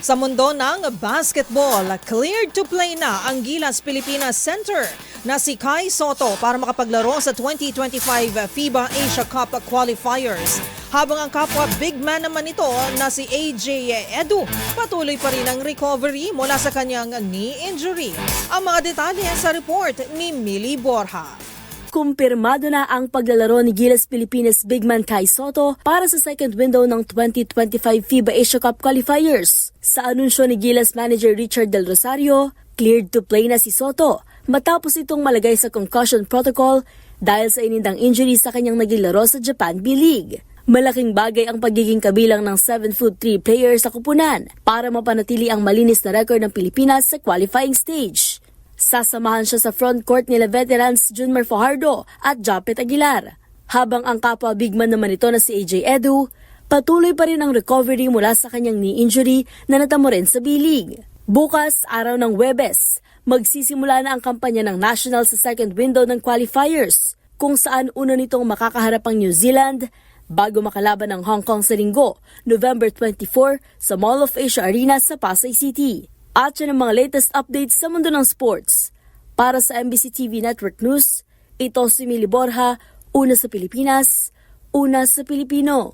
Sa mundo ng basketball, cleared to play na ang Gilas Pilipinas center na si Kai Soto para makapaglaro sa 2025 FIBA Asia Cup qualifiers. Habang ang kapwa big man naman nito na si AJ Edu, patuloy pa rin ang recovery mula sa kanyang knee injury. Ang mga detalye sa report ni Millie Borja. Kumpirmado na ang paglalaro ni Gilas Pilipinas big man Kai Soto para sa second window ng 2025 FIBA Asia Cup qualifiers. Sa anunsyo ni Gilas manager Richard Del Rosario, cleared to play na si Soto matapos itong malagay sa concussion protocol dahil sa inindang injury sa kanyang naging laro sa Japan B-League. Malaking bagay ang pagiging kabilang ng 7'3" player sa kupunan para mapanatili ang malinis na record ng Pilipinas sa qualifying stage. Sasamahan siya sa front court nila veterans Junmar Fajardo at Japet Aguilar. Habang ang kapwa big man naman ito na si AJ Edu, patuloy pa rin ang recovery mula sa kanyang knee injury na natamo rin sa B-League. Bukas, araw ng Huwebes, magsisimula na ang kampanya ng National sa second window ng qualifiers, kung saan una nitong makakaharap ang New Zealand bago makalaban ng Hong Kong sa Linggo, November 24 sa Mall of Asia Arena sa Pasay City. At yan ang mga latest updates sa mundo ng sports. Para sa MBC TV Network News, ito si Millie Borja, una sa Pilipinas, una sa Pilipino.